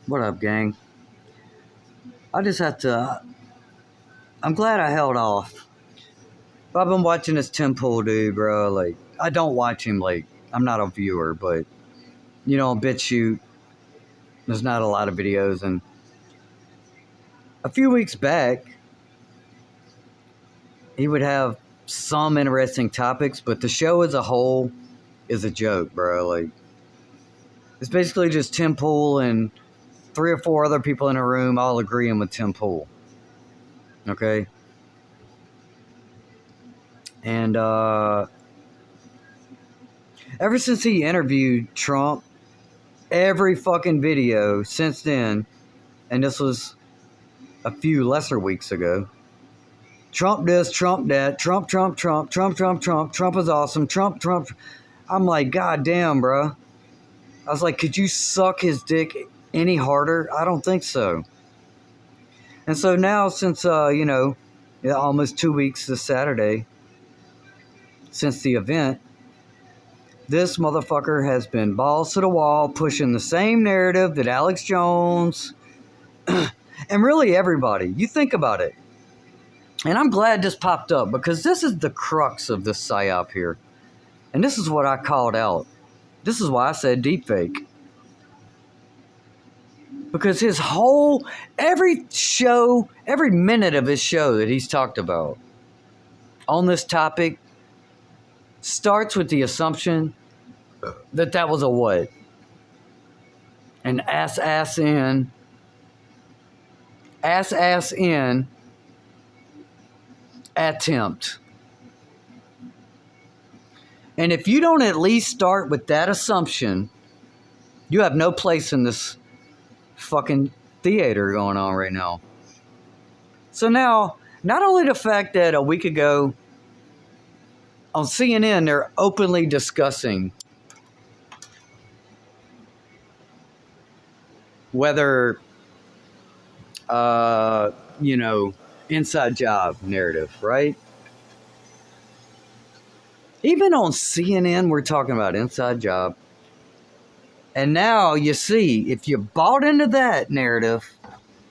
What up, gang? I just have to. I'm glad I held off. But I've been watching this Tim Pool dude, bro. Like, I don't watch him. Like, I'm not a viewer, but on BitChute, there's not a lot of videos. And a few weeks back, he would have some interesting topics, but the show as a whole is a joke, bro. Like, it's basically just Tim Pool and 3 or 4 other people in a room all agreeing with Tim Pool. Okay? And ever since he interviewed Trump, every fucking video since then, and this was a few lesser weeks ago, Trump this, Trump that, Trump is awesome, Trump. I'm like, God damn, bro. I was like, could you suck his dick any harder? I don't think so. And so now, since, almost 2 weeks this Saturday, since the event, this motherfucker has been balls to the wall, pushing the same narrative that Alex Jones and really everybody. You think about it. And I'm glad this popped up because this is the crux of this psyop here. And this is what I called out. This is why I said deepfake. Because his whole, every minute of his show that he's talked about on this topic starts with the assumption that that was a what? An ass in attempt. And if you don't at least start with that assumption, you have no place in this fucking theater going on right now. So now, not only the fact that a week ago on CNN, they're openly discussing whether, inside job narrative, right? Even on CNN, we're talking about inside job. And now you see, if you bought into that narrative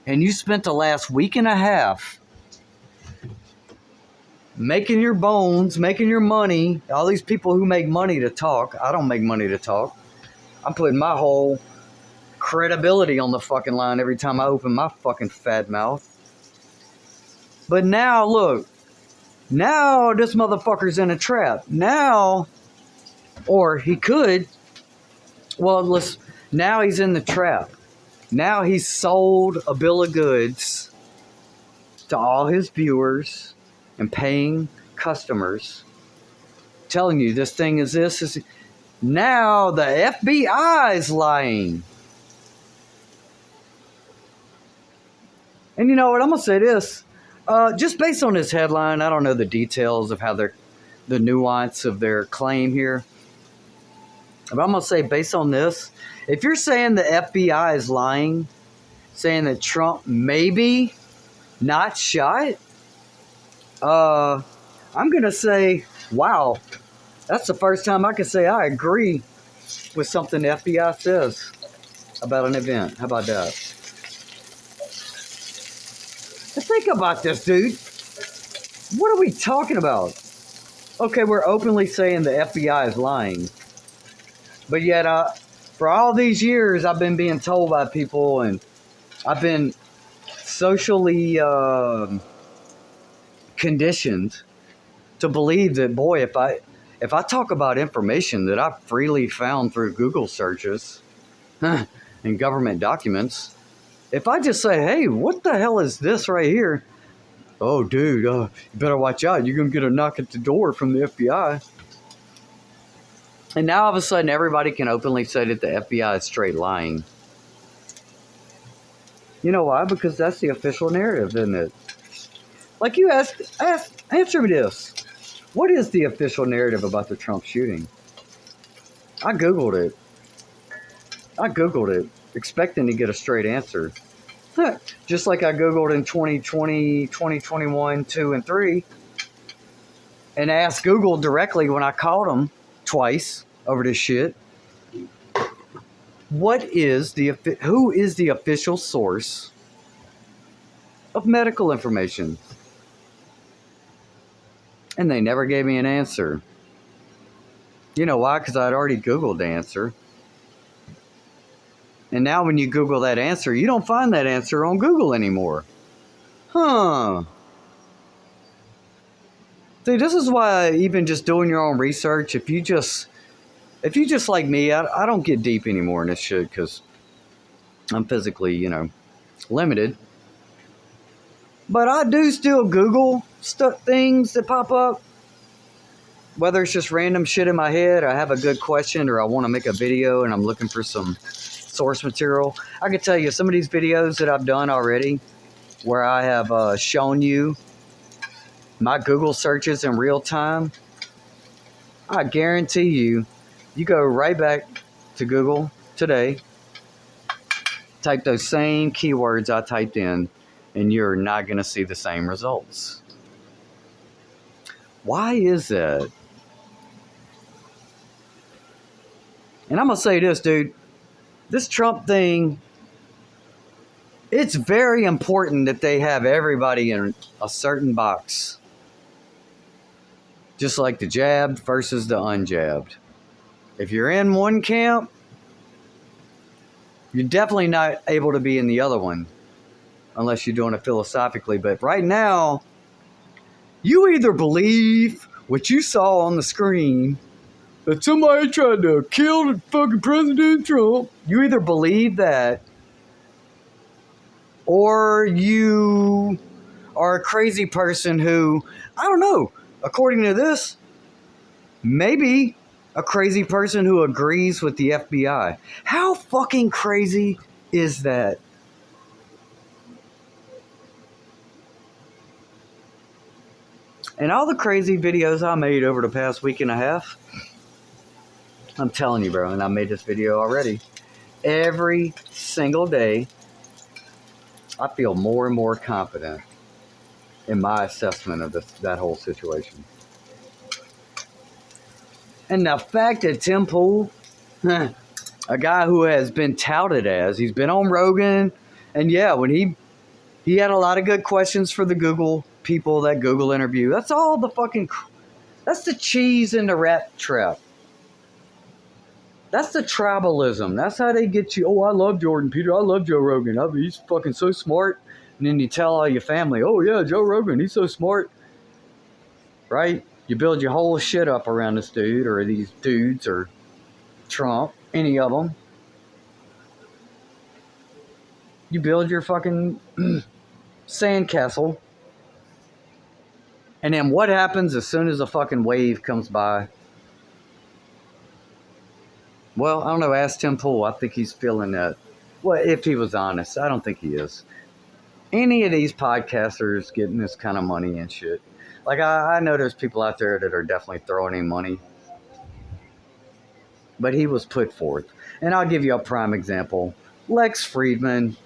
and you spent the last week and a half making your bones, making your money, all these people who make money to talk, I don't make money to talk. I'm putting my whole credibility on the fucking line every time I open my fucking fat mouth. But now, look, now this motherfucker's in a trap. Now, or he could, now he's in the trap. Now he's sold a bill of goods to all his viewers and paying customers, telling you this thing is this. Now the FBI is lying. And you know what? I'm going to say this. Just based on this headline, I don't know the details of how the nuance of their claim here. But I'm going to say, based on this, if you're saying the FBI is lying, saying that Trump maybe not shot, I'm going to say, wow, that's the first time I can say I agree with something the FBI says about an event. How about that? Think about this, dude. What are we talking about? Okay, we're openly saying the FBI is lying. But yet, for all these years, I've been being told by people, and I've been socially conditioned to believe that, boy, if I talk about information that I freely found through Google searches and government documents, if I just say, hey, what the hell is this right here? Oh, dude, you better watch out. You're going to get a knock at the door from the FBI. And now all of a sudden, everybody can openly say that the FBI is straight lying. You know why? Because that's the official narrative, isn't it? Like you answer me this. What is the official narrative about the Trump shooting? I Googled it, expecting to get a straight answer. Just like I Googled in 2020, 2021, 2, and 3, and asked Google directly when I called them twice over this shit. who is the official source of medical information? And they never gave me an answer. You know why? Because I'd already Googled the answer. And now when you Google that answer, you don't find that answer on Google anymore. Huh. See, this is why even just doing your own research, if you just like me, I don't get deep anymore in this shit because I'm physically, limited. But I do still Google things that pop up. Whether it's just random shit in my head, I have a good question, or I want to make a video and I'm looking for some source material. I can tell you some of these videos that I've done already where I have shown you my Google searches in real time. I guarantee you go right back to Google today, type those same keywords I typed in, and you're not going to see the same results. Why is that? And I'm going to say this, dude. This Trump thing, it's very important that they have everybody in a certain box. Just like the jabbed versus the unjabbed. If you're in one camp, you're definitely not able to be in the other one unless you're doing it philosophically. But right now, you either believe what you saw on the screen, that somebody tried to kill the fucking President Trump. You either believe that, or you are a crazy person who, I don't know, according to this, maybe a crazy person who agrees with the FBI. How fucking crazy is that? And all the crazy videos I made over the past week and a half, I'm telling you, bro, and I made this video already. Every single day, I feel more and more confident in my assessment of that whole situation. And the fact that Tim Pool, a guy who has been touted as, he's been on Rogan, and yeah, when he had a lot of good questions for the Google people, that Google interview. That's all that's the cheese in the rat trap. That's the tribalism. That's how they get you. Oh, I love Jordan Peter. I love Joe Rogan. He's fucking so smart. And then you tell all your family, oh yeah, Joe Rogan, he's so smart. Right? You build your whole shit up around this dude or these dudes or Trump, any of them. You build your fucking sandcastle. And then what happens as soon as a fucking wave comes by? Well, I don't know. Ask Tim Pool. I think he's feeling that. Well, if he was honest, I don't think he is. Any of these podcasters getting this kind of money and shit. Like, I know there's people out there that are definitely throwing him money. But he was put forth. And I'll give you a prime example. Lex Friedman,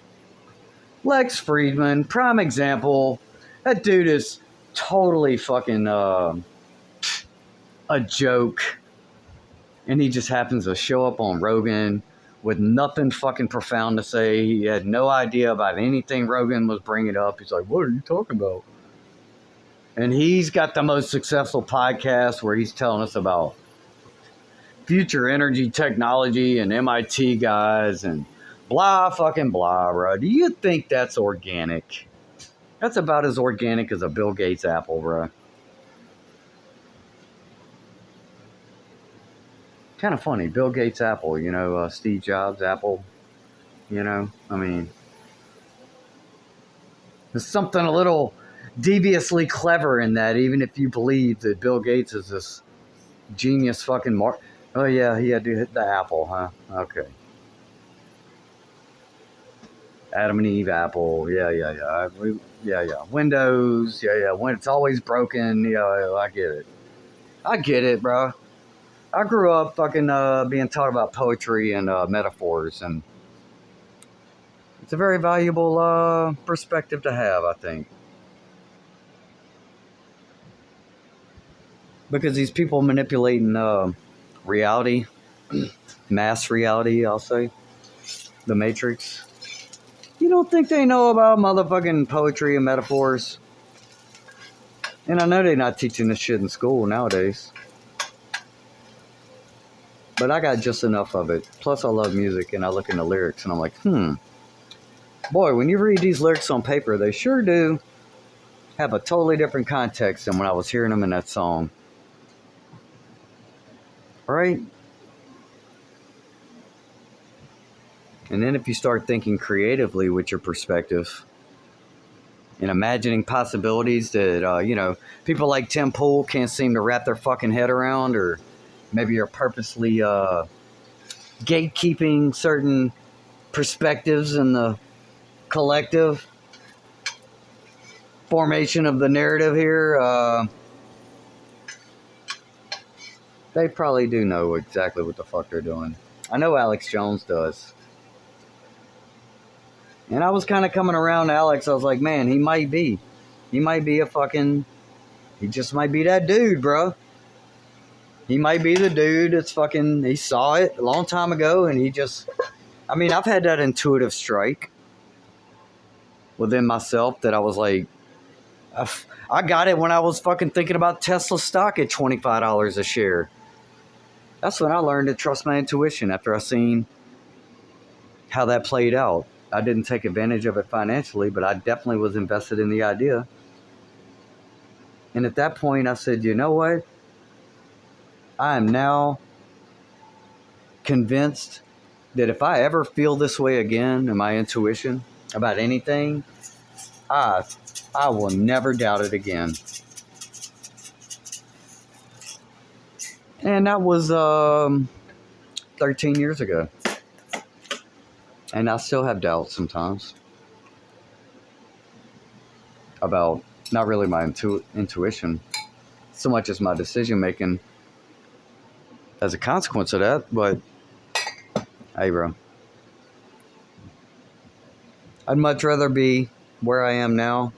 prime example. That dude is totally fucking a joke. And he just happens to show up on Rogan with nothing fucking profound to say. He had no idea about anything Rogan was bringing up. He's like, what are you talking about? And he's got the most successful podcast where he's telling us about future energy technology and MIT guys and blah fucking blah, bro. Do you think that's organic? That's about as organic as a Bill Gates apple, bro. Kind of funny. Bill Gates apple, Steve Jobs apple, I mean, there's something a little deviously clever in that, even if you believe that Bill Gates is this genius fucking oh yeah, he had to hit the apple, huh? Okay. Adam and Eve apple, yeah. Windows, yeah. When it's always broken, I get it, bro. I grew up fucking being taught about poetry and metaphors, and it's a very valuable perspective to have, I think. Because these people manipulating reality, mass reality, I'll say. The Matrix. You don't think they know about motherfucking poetry and metaphors? And I know they're not teaching this shit in school nowadays. But I got just enough of it. Plus, I love music, and I look in the lyrics, and I'm like, boy, when you read these lyrics on paper, they sure do have a totally different context than when I was hearing them in that song. Right? And then if you start thinking creatively with your perspective and imagining possibilities that, people like Tim Pool can't seem to wrap their fucking head around, or maybe you're purposely gatekeeping certain perspectives in the collective formation of the narrative here, they probably do know exactly what the fuck they're doing. I know Alex Jones does. And I was kind of coming around Alex. I was like, man, he might be a fucking, he just might be that dude, bro. He might be the dude that's fucking, he saw it a long time ago, and he just, I've had that intuitive strike within myself that I was like, I got it when I was fucking thinking about Tesla stock at $25 a share. That's when I learned to trust my intuition, after I seen how that played out. I didn't take advantage of it financially, but I definitely was invested in the idea. And at that point, I said, you know what? I am now convinced that if I ever feel this way again in my intuition about anything, I will never doubt it again. And that was 13 years ago. And I still have doubts sometimes about not really my intuition so much as my decision making as a consequence of that. But hey, bro, I'd much rather be where I am now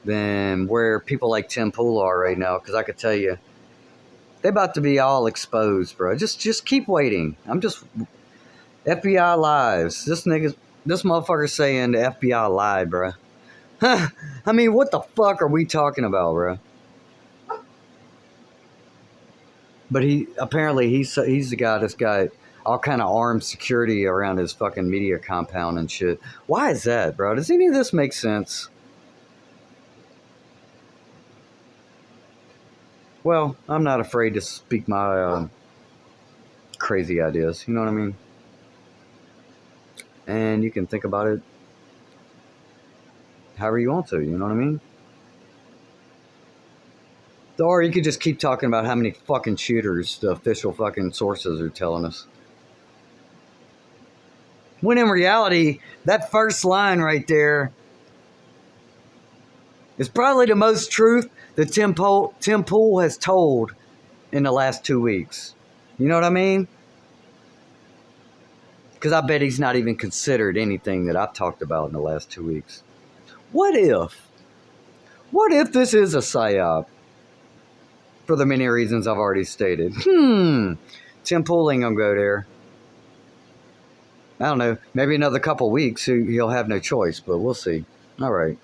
than where people like Tim Pool are right now, because I could tell you they're about to be all exposed, bro. Just keep waiting. I'm just FBI lies. This motherfucker saying the FBI lied, bro. What the fuck are we talking about, bro? But he's the guy that's got all kind of armed security around his fucking media compound and shit. Why is that, bro? Does any of this make sense? Well, I'm not afraid to speak my crazy ideas. You know what I mean? And you can think about it however you want to. You know what I mean? Or you could just keep talking about how many fucking shooters the official fucking sources are telling us. When in reality, that first line right there is probably the most truth that Tim Pool has told in the last 2 weeks. You know what I mean? Because I bet he's not even considered anything that I've talked about in the last 2 weeks. What if this is a psyop? For the many reasons I've already stated. Tim Pool ain't gonna go there. I don't know. Maybe another couple weeks he'll have no choice, but we'll see. All right.